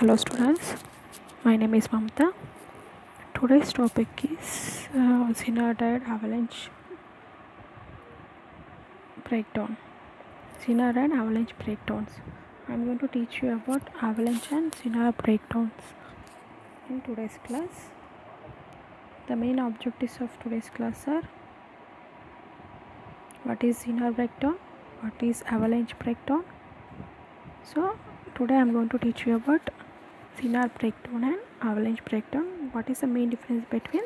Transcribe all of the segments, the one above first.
Hello students, my name is Mamta. Today's topic is Zener diode avalanche breakdown. Zener and avalanche breakdowns. I am going to teach you about avalanche and Zener breakdowns in today's class. The main objectives of today's class are: what is Zener breakdown, what is avalanche breakdown. So today I am going to teach you about Zener breakdown and avalanche breakdown. What is the main difference between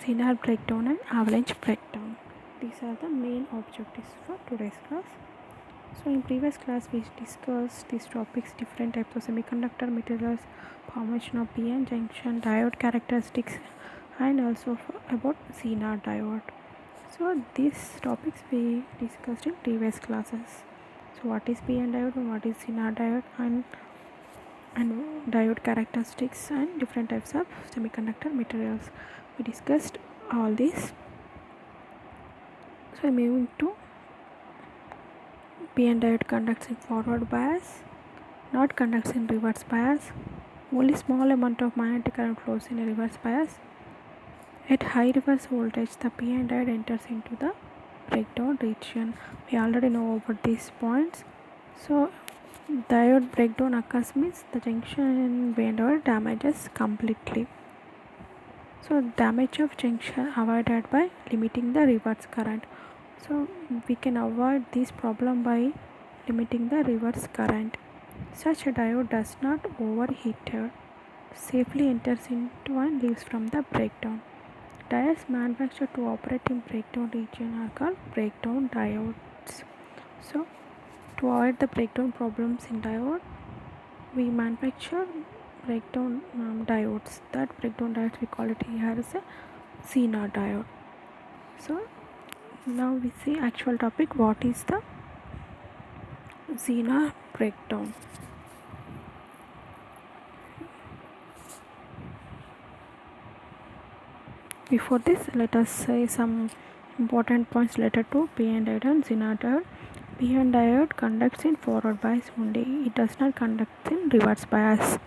Zener breakdown and avalanche breakdown? These are the main objectives for today's class. So in previous class we discussed these topics: different types of semiconductor materials, formation of p-n junction, diode characteristics, and also about Zener diode. So these topics we discussed in previous classes. So what is p-n diode and what is Zener diode, and diode characteristics and different types of semiconductor materials. We discussed all these. So moving to p-n diode conducts in forward bias, not conducts in reverse bias. Only small amount of magnetic current flows in a reverse bias. At high reverse voltage, the p-n diode enters into the breakdown region. We already know about these points. So diode breakdown occurs means the junction in p-n diode damages completely. So damage of junction avoided by limiting the reverse current. So we can avoid this problem by limiting the reverse current. Such a diode does not overheat, safely enters into and leaves from the breakdown. Diodes manufactured to operate in breakdown region are called breakdown diodes. So to avoid the breakdown problems in diode, we manufacture breakdown diodes. That breakdown diodes we call it here as a Zener diode. So now we see actual topic: what is the Zener breakdown. Before this, let us say some important points related to p-n diode and Zener diode. p-n diode conducts in forward bias only. It does not conduct in reverse bias.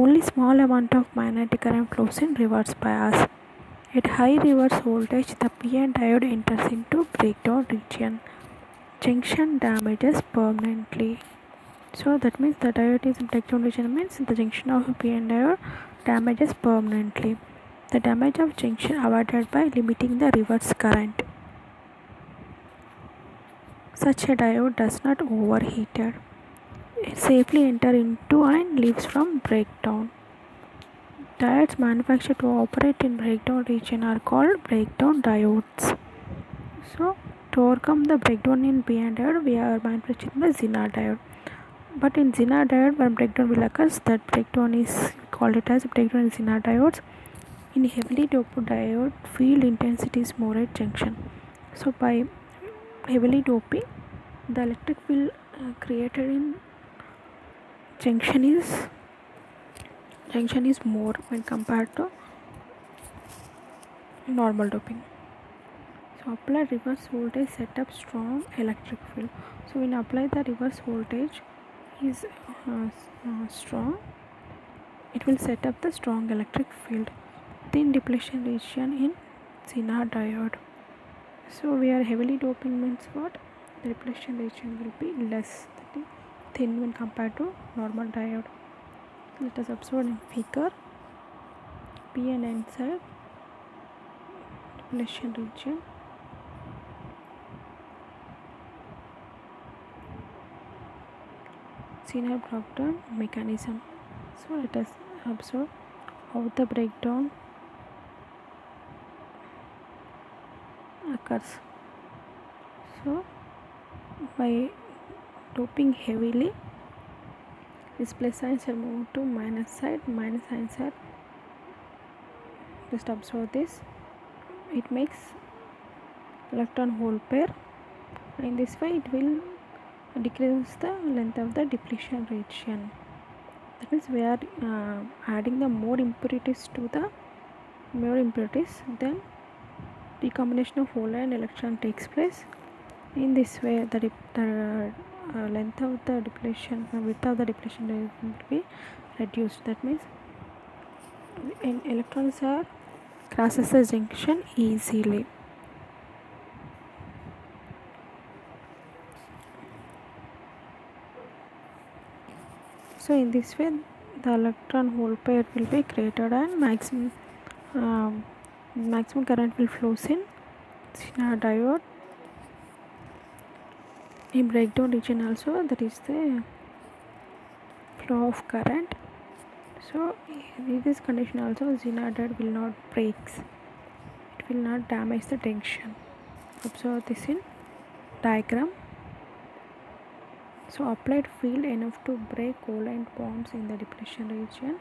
Only small amount of magnetic current flows in reverse bias. At high reverse voltage, the p-n diode enters into breakdown region. Junction damages permanently. So that means the diode is in breakdown region means the junction of p-n diode damages permanently. The damage of junction avoided by limiting the reverse current. Such a diode does not overheat. It safely enter into and leaves from breakdown. Diodes manufactured to operate in breakdown region are called breakdown diodes. So to overcome the breakdown in p-n diode, we are manufacturing the Zener diode. But in Zener diode, when breakdown will occur, that breakdown is called it as breakdown in Zener diodes. In heavily doped diode, field intensity is more at junction. So by heavily doping, the electric field created in junction is more when compared to normal doping. So apply reverse voltage, set up strong electric field. So when apply the reverse voltage is strong, it will set up the strong electric field. Thin depletion region in Zener diode. So we are heavily doping means what? The depletion region will be less, thin when compared to normal diode. Let us observe in figure. P and N side depletion region. Zener breakdown mechanism. So let us observe how the breakdown occurs. So by doping heavily, this plus signs are moved to minus side, minus signs are just observe this. It makes electron hole pair. In this way it will decrease the length of the depletion region. That means we are adding the more impurities, then recombination of hole and electron takes place. In this way the length of the depletion, width of the depletion will be reduced. That means electrons are crosses the junction easily. So in this way the electron hole pair will be created and maximum current will flows in Zener diode. In breakdown region also there is the flow of current. So in this condition also Zener diode will not breaks, it will not damage the junction. Observe this in diagram. So applied field enough to break covalent bonds in the depletion region.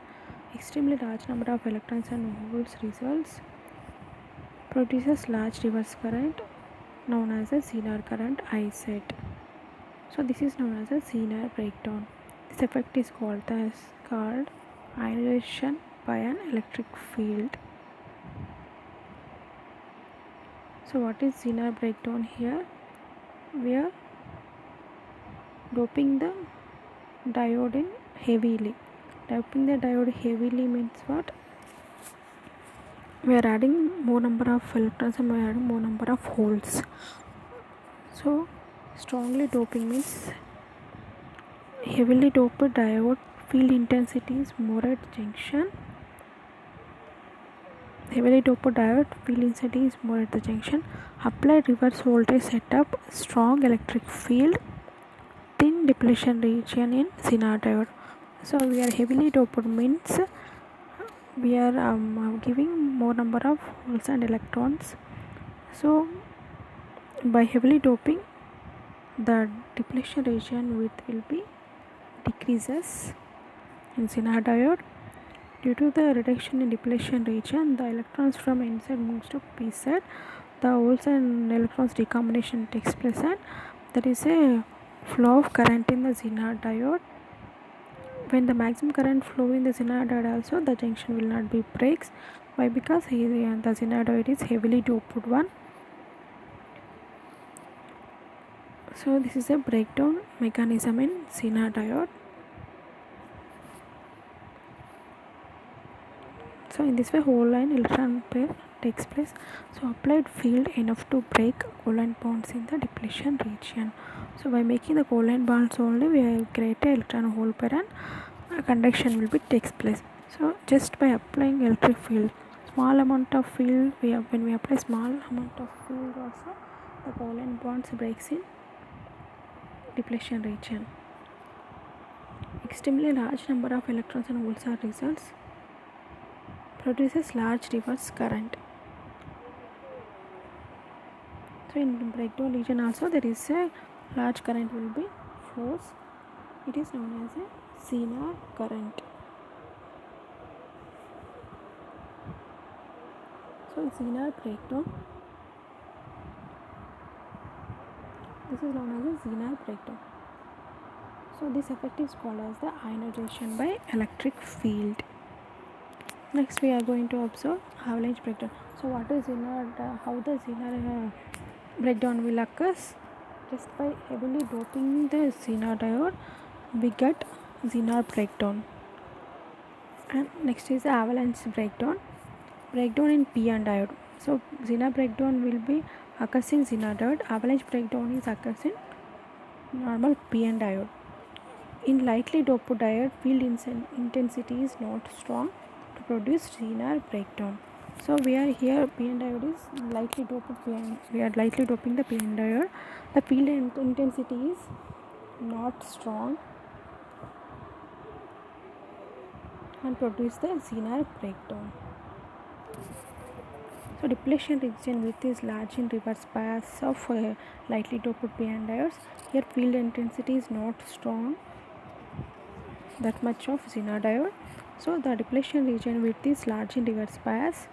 Extremely large number of electrons and holes results. Produces large reverse current known as a Zener current, I said. So this is known as a Zener breakdown. This effect is called ionization by an electric field. So what is Zener breakdown here? We are doping the diode in heavily. Doping the diode heavily means what? We are adding more number of electrons and we are adding more number of holes. So strongly doping means heavily doped diode field intensity is more at junction. Heavily doped diode field intensity is more at the junction. Applied reverse voltage setup, strong electric field, thin depletion region in Zener diode. So we are heavily doped means we are giving more number of holes and electrons. So by heavily doping the depletion region width will be decreases in Zener diode. Due to the reduction in depletion region, the electrons from N side moves to P side. The holes and electrons recombination takes place and there is a flow of current in the Zener diode. When the maximum current flow in the Zener diode also, the junction will not be breaks. Why? Because the Zener diode is heavily doped one. So this is a breakdown mechanism in Zener diode. So in this way hole and electron pair takes place. So applied field enough to break covalent bonds in the depletion region. So by making the covalent bonds only we create a electron hole pair and conduction will be takes place. So just by applying electric field, small amount of field when we apply small amount of field also the covalent bonds breaks in depletion region. Extremely large number of electrons and holes are results. Produces large reverse current. So in breakdown region also there is a large current will be flows. It is known as a Zener current. So Zener breakdown. This is known as a Zener breakdown. So this effect is called as the ionization by electric field. Next we are going to observe avalanche breakdown. So what is Zener? How the Zener breakdown will occur? Just by heavily doping the Zener diode, we get Zener breakdown. And next is the avalanche breakdown. Breakdown in p-n diode. So Zener breakdown will be occurs in Zener diode. Avalanche breakdown is occurs in normal p-n diode. In lightly doped diode, field intensity is not strong to produce Zener breakdown. So we are here p-n diode is lightly doped p-n. We are lightly doping the p-n diode. The field intensity is not strong and produce the Zener breakdown. So depletion region width is large in reverse bias of lightly doped p-n diodes. Here field intensity is not strong that much of Zener diode. So the depletion region width is large in reverse bias.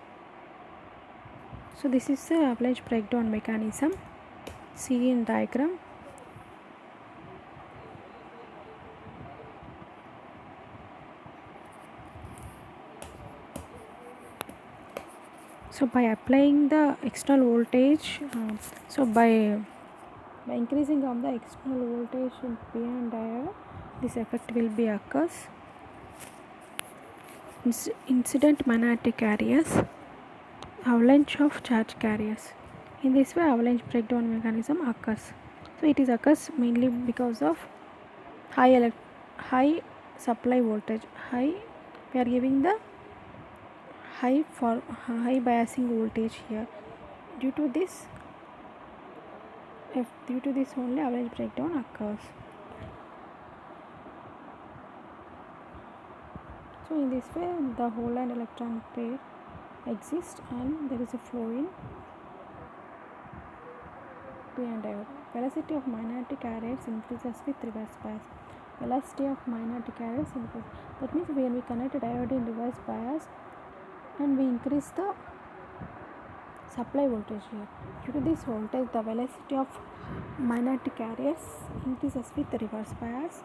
So this is the avalanche breakdown mechanism. See in diagram. So by applying the external voltage, by increasing of the external voltage in p-n diode, this effect will be occurs. incident magnetic carriers, avalanche of charge carriers. In this way, avalanche breakdown mechanism occurs. So it is occurs mainly because of high supply voltage. We are giving the high biasing voltage here. Due to this only avalanche breakdown occurs. So in this way, the hole and electron pair exist and there is a flow in p-n diode. Velocity of magnetic carriers increases with reverse bias. Velocity of magnetic carriers increases. That means when we connect a diode in reverse bias and we increase the supply voltage here. Due to this voltage, the velocity of magnetic carriers increases with reverse bias.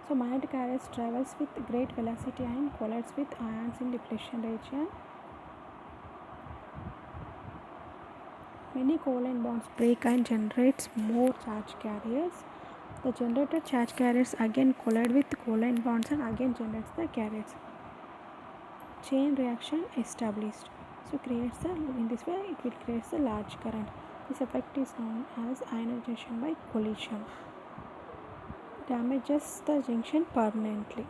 So magnetic carriers travels with great velocity and collides with ions in depletion region. Many covalent bonds break and generates more charge carriers. The generated charge carriers again collide with covalent bonds and again generates the carriers. Chain reaction established. So in this way it will create a large current. This effect is known as ionization by collision. Damages the junction permanently.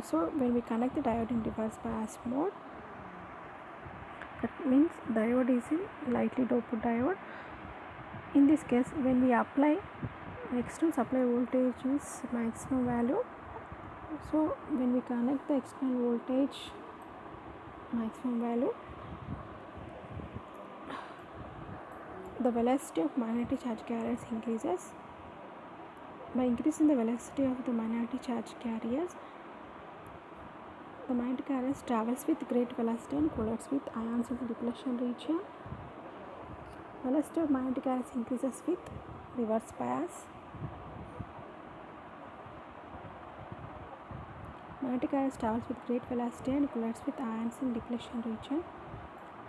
So when we connect the diode in reverse bias mode, that means diode is in lightly doped diode. In this case, when we apply external supply voltage is maximum value. So when we connect the external voltage maximum value, the velocity of magnetic charge carriers increases. By increasing the velocity of the magnetic charge carriers, the magnetic carriers travels with great velocity and collides with ions in the depletion region. Velocity of magnetic carriers increases with reverse bias. Magnetic carriers travels with great velocity and collides with ions in depletion region.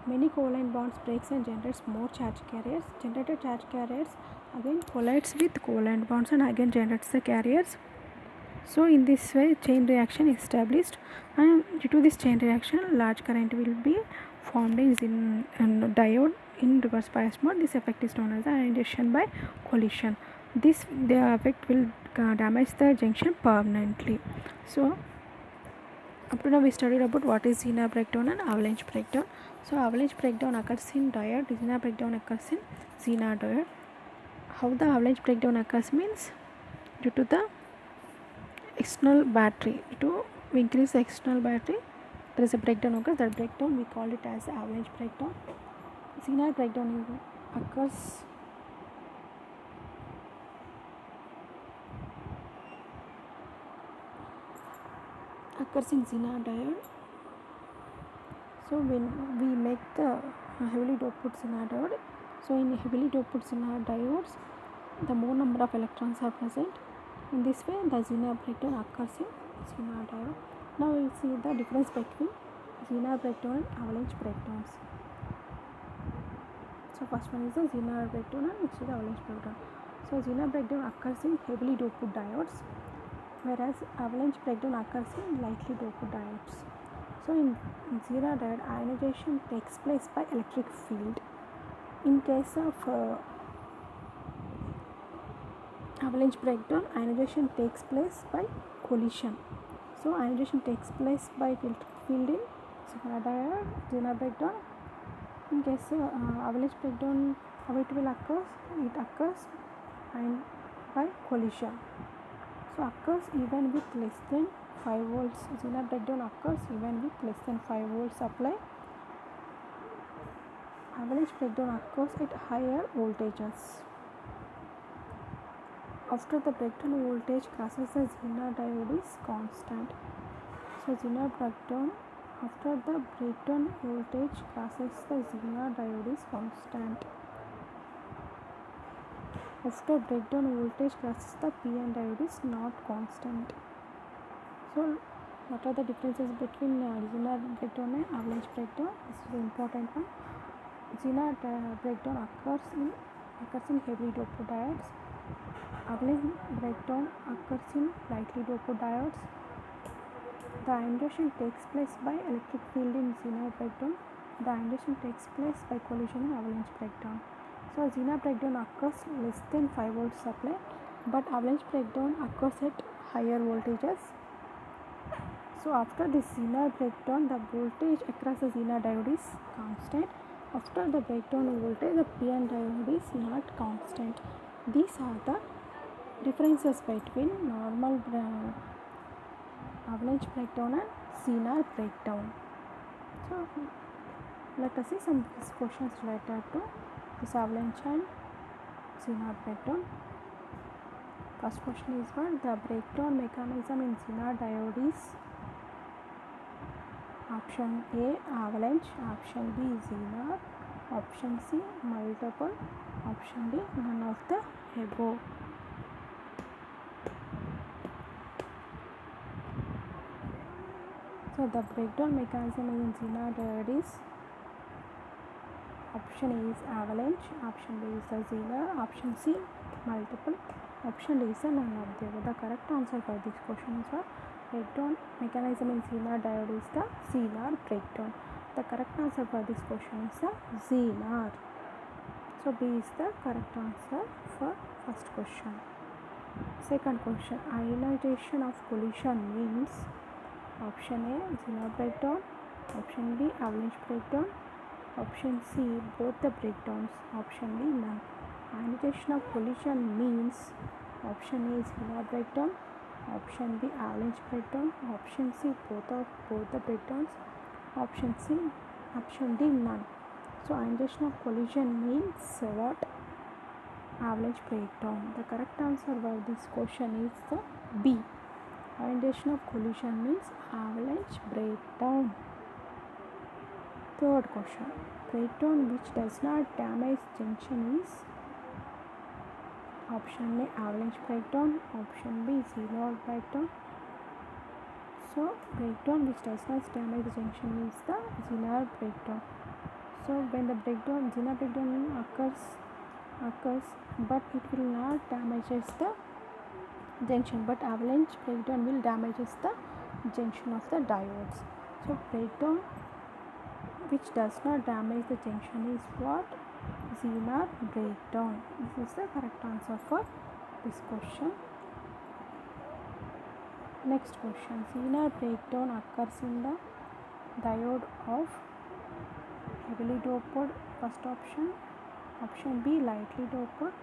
Many covalent bonds breaks and generates more charge carriers. Generated charge carriers again collides with covalent bonds and again generates the carriers. So in this way, chain reaction is established, and due to this chain reaction, large current will be formed in diode in reverse bias mode. This effect is known as ionization by collision. The effect will damage the junction permanently. So up to now we studied about what is Zener breakdown and avalanche breakdown. So avalanche breakdown occurs in diode, Zener breakdown occurs in Zener diode. How the avalanche breakdown occurs means due to the external battery. To increase the external battery, there is a breakdown occurs. That breakdown we call it as avalanche breakdown. Zener breakdown occurs in Zener diode. So when we make the heavily doped Zener diode, so in heavily doped Zener diodes, the more number of electrons are present. In this way, the Zener breakdown occurs in Zener diode. Now we will see the difference between Zener breakdown and avalanche breakdowns. So first one is the Zener breakdown and next is the avalanche breakdown. So Zener breakdown occurs in heavily doped diodes, whereas avalanche breakdown occurs in lightly doped diodes. So in Zener diode, ionization takes place by electric field. In case of avalanche breakdown, ionization takes place by collision. So ionization takes place by electric field in Zener diode, Zener breakdown. In case of avalanche breakdown, how it will occur? It occurs by collision. So occurs even with less than 5 volts. Zener breakdown occurs even with less than 5 volts supply. Avalanche breakdown occurs at higher voltages. After the breakdown, voltage crosses the Zener diode is constant. So Zener breakdown, after the breakdown, voltage crosses the Zener diode is constant. After breakdown, voltage crosses the p-n diode is not constant. So what are the differences between Zener breakdown and avalanche breakdown? This is the important one. Zener breakdown occurs in heavily doped diodes. Avalanche breakdown occurs in lightly doped diodes. The ionization takes place by electric field in Zener breakdown. The ionization takes place by collision in avalanche breakdown. So Zener breakdown occurs less than 5 volts supply, but avalanche breakdown occurs at higher voltages. So after this Zener breakdown, the voltage across the Zener diode is constant. After the breakdown voltage, the PN diode is not constant. These are the differences between normal avalanche breakdown and Zener breakdown. So let us see some questions related to this avalanche and Zener breakdown. First question is what the breakdown mechanism in Zener diode is. Option A avalanche, option B Zener, option C multiple, option D none of the above. So the breakdown mechanism in Zener diode is option A is avalanche, option B is the Zener, option C multiple, option D is none of the above. The correct answer for this question is what breakdown mechanism in Zener diode is the Zener breakdown. The correct answer for this question is the Zener. So B is the correct answer for first question. Second question, ionization of collision means option A Zener breakdown, option B avalanche breakdown, option C both the breakdowns, option D none. Ionization of collision means option A Zener breakdown, option B avalanche breakdown, option C both the breakdowns, option D none. So ionization of collision means what? Avalanche breakdown. The correct answer for this question is the B. Ionization of collision means avalanche breakdown. Third question, breakdown which does not damage junction is option A avalanche breakdown, option B Zener breakdown. So breakdown which does not damage the junction is the Zener breakdown. So when the Zener breakdown occurs, but it will not damages the junction, but avalanche breakdown will damages the junction of the diodes. So breakdown which does not damage the junction is what? Zener breakdown. This is the correct answer for this question. Next question, Zener breakdown occurs in the diode of heavily doped, first option, option B lightly doped,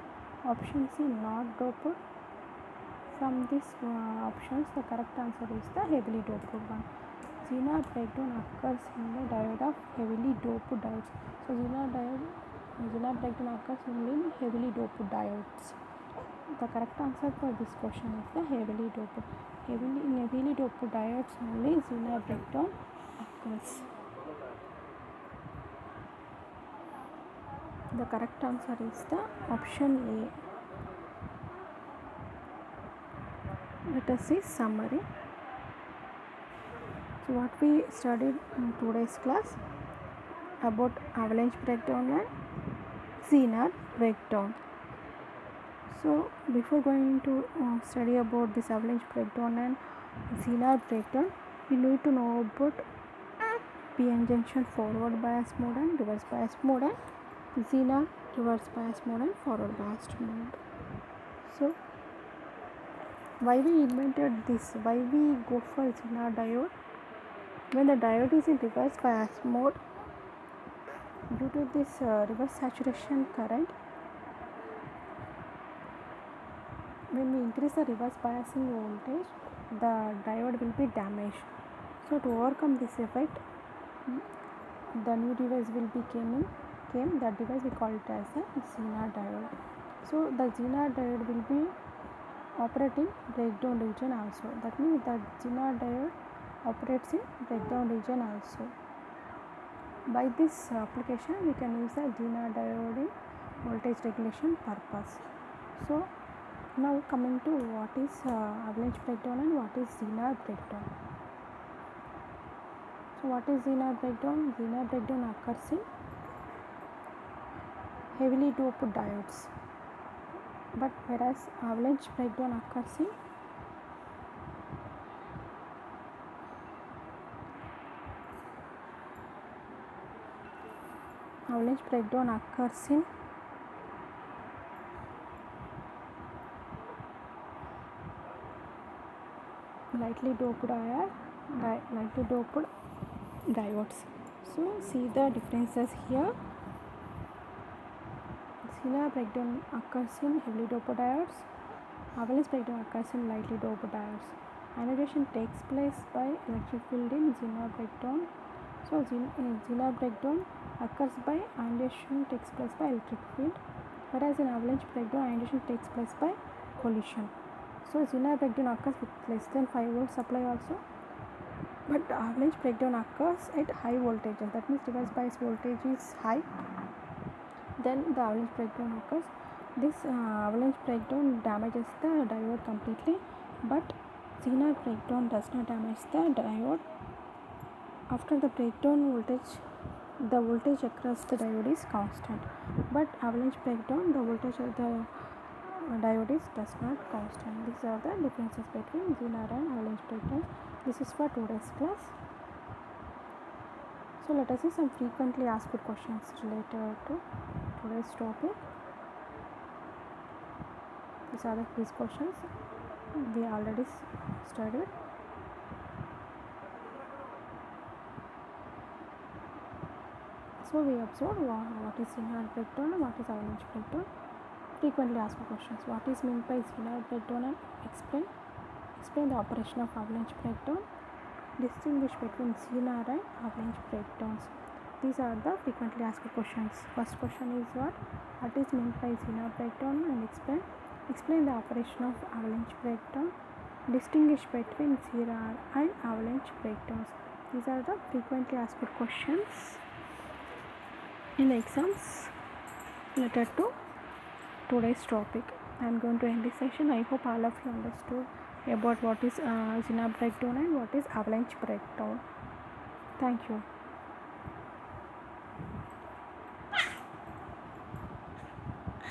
option C not doped. From these options, the correct answer is the heavily doped one. Zener breakdown occurs in the diode of heavily doped diodes. So Zener breakdown occurs only in heavily doped diodes. The correct answer for this question is the heavily doped. In heavily doped diodes only Zener breakdown occurs. The correct answer is the option A. Let us see summary. So what we studied in today's class about avalanche breakdown and Zener breakdown. So before going to study about this avalanche breakdown and Zener breakdown, we need to know about PN junction forward bias mode and reverse bias mode and Zener reverse bias mode and forward biased mode. So why we invented this? Why we go for Zener diode? When the diode is in reverse bias mode, due to this reverse saturation current, when we increase the reverse biasing voltage, the diode will be damaged. So to overcome this effect, the new device will be came. That device we call it as a Zener diode. So the Zener diode will be operating breakdown region also. That means the Zener diode operates in breakdown region also. By this application, we can use the Zener diode in voltage regulation purpose. So now coming to what is avalanche breakdown and what is Zener breakdown. So what is Zener breakdown? Zener breakdown occurs in heavily doped diodes, but whereas avalanche breakdown occurs in avalanche breakdown occurs in lightly doped diodes. So see the differences here. Zener breakdown occurs in heavily doped diodes. Avalanche breakdown occurs in lightly doped diodes. Ionization takes place by electric field in Zener breakdown. So Zener breakdown occurs by ionization takes place by electric field, whereas in avalanche breakdown ionization takes place by collision. So Zener breakdown occurs with less than 5 volt supply also, but avalanche breakdown occurs at high voltages. That means device bias voltage is high, then the avalanche breakdown occurs. This avalanche breakdown damages the diode completely, but Zener breakdown does not damage the diode. After the breakdown voltage, the voltage across the diode is constant, but avalanche breakdown, the voltage of the diode does not constant. These are the differences between Zener and avalanche breakdown. This is for today's class. So let us see some frequently asked questions related to today's topic. These are the quiz questions we already studied. So we observed what is Zener breakdown and what is avalanche breakdown. Frequently asked questions. What is meant by Zener breakdown and explain the operation of avalanche breakdown. Distinguish between Zener and avalanche breakdowns. These are the frequently asked questions. First question is what is meant by Zener breakdown and explain the operation of avalanche breakdown. Distinguish between Zener and avalanche breakdowns. These are the frequently asked questions in the exams related to today's topic. I am going to end this session. I hope all of you understood about what is Zener breakdown and what is avalanche breakdown. Thank you.